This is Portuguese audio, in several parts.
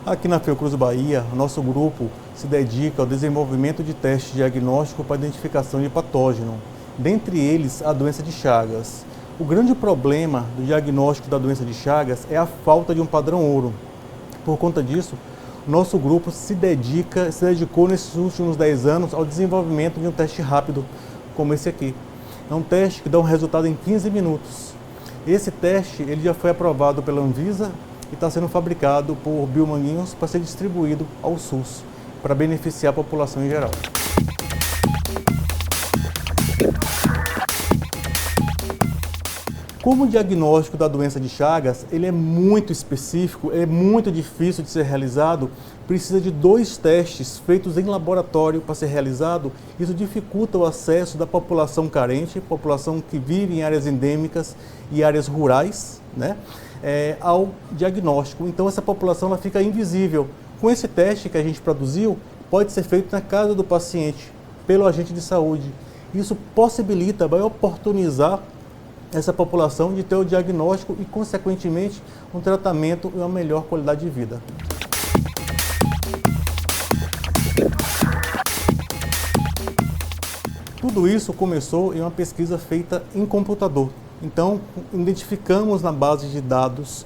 Aqui na Fiocruz Bahia, nosso grupo se dedica ao desenvolvimento de testes diagnósticos para identificação de patógeno, dentre eles a doença de Chagas. O grande problema do diagnóstico da doença de Chagas é a falta de um padrão ouro. Por conta disso, nosso grupo se dedicou nesses últimos 10 anos ao desenvolvimento de um teste rápido, como esse aqui. É um teste que dá um resultado em 15 minutos. Esse teste ele já foi aprovado pela Anvisa e está sendo fabricado por Biomanguinhos para ser distribuído ao SUS, para beneficiar a população em geral. Como o diagnóstico da doença de Chagas ele é muito específico, é muito difícil de ser realizado, precisa de 2 testes feitos em laboratório para ser realizado. Isso dificulta o acesso da população carente, população que vive em áreas endêmicas e áreas rurais, né, ao diagnóstico. Então essa população ela fica invisível. Com esse teste que a gente produziu, pode ser feito na casa do paciente, pelo agente de saúde. Isso possibilita, vai oportunizar essa população de ter o diagnóstico e, consequentemente, um tratamento e uma melhor qualidade de vida. Tudo isso começou em uma pesquisa feita em computador. Então, identificamos na base de dados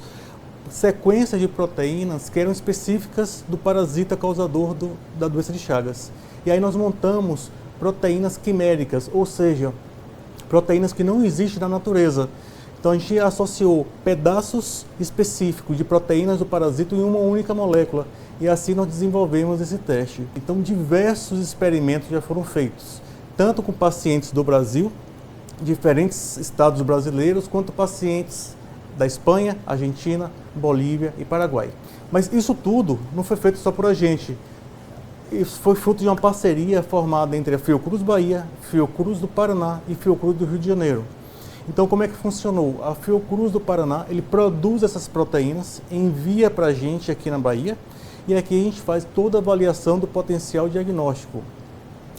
sequências de proteínas que eram específicas do parasita causador da doença de Chagas. E aí nós montamos proteínas quiméricas, ou seja, proteínas que não existem na natureza. Então a gente associou pedaços específicos de proteínas do parasito em uma única molécula e assim nós desenvolvemos esse teste. Então diversos experimentos já foram feitos, tanto com pacientes do Brasil, diferentes estados brasileiros, quanto pacientes da Espanha, Argentina, Bolívia e Paraguai. Mas isso tudo não foi feito só por a gente. Isso foi fruto de uma parceria formada entre a Fiocruz Bahia, Fiocruz do Paraná e Fiocruz do Rio de Janeiro. Então, como é que funcionou? A Fiocruz do Paraná, ele produz essas proteínas, envia para a gente aqui na Bahia, e aqui a gente faz toda a avaliação do potencial diagnóstico.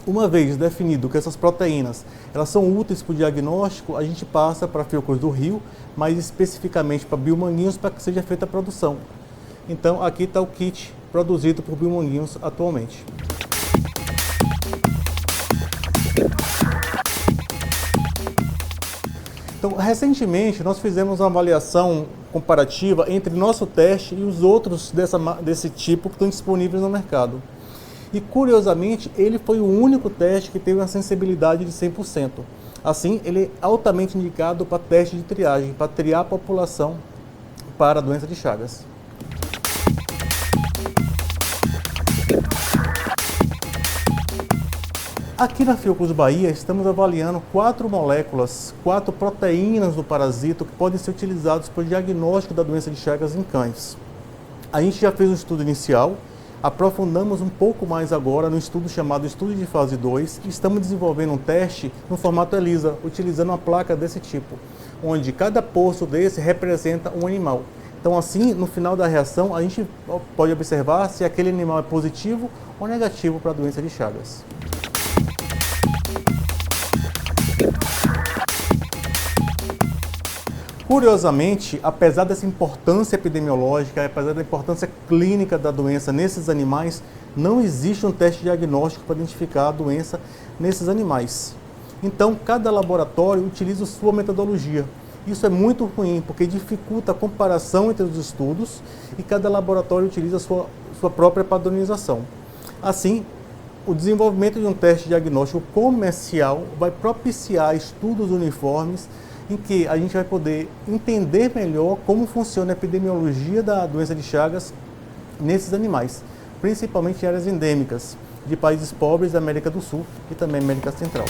Uma vez definido que essas proteínas elas são úteis para o diagnóstico, a gente passa para a Fiocruz do Rio, mais especificamente para Biomanguinhos, para que seja feita a produção. Então, aqui está o kit produzido por Biomanguinhos atualmente. Então, recentemente, nós fizemos uma avaliação comparativa entre nosso teste e os outros desse tipo que estão disponíveis no mercado. E, curiosamente, ele foi o único teste que teve uma sensibilidade de 100%. Assim, ele é altamente indicado para teste de triagem, para triar a população para a doença de Chagas. Aqui na Fiocruz Bahia, estamos avaliando 4 moléculas, 4 proteínas do parasito que podem ser utilizadas para o diagnóstico da doença de Chagas em cães. A gente já fez um estudo inicial, aprofundamos um pouco mais agora no estudo chamado Estudo de Fase 2 e estamos desenvolvendo um teste no formato ELISA, utilizando uma placa desse tipo, onde cada poço desse representa um animal. Então assim, no final da reação, a gente pode observar se aquele animal é positivo ou negativo para a doença de Chagas. Curiosamente, apesar dessa importância epidemiológica, apesar da importância clínica da doença nesses animais, não existe um teste diagnóstico para identificar a doença nesses animais. Então, cada laboratório utiliza sua metodologia. Isso é muito ruim, porque dificulta a comparação entre os estudos e cada laboratório utiliza a sua própria padronização. Assim, o desenvolvimento de um teste diagnóstico comercial vai propiciar estudos uniformes em que a gente vai poder entender melhor como funciona a epidemiologia da doença de Chagas nesses animais, principalmente em áreas endêmicas de países pobres da América do Sul e também América Central.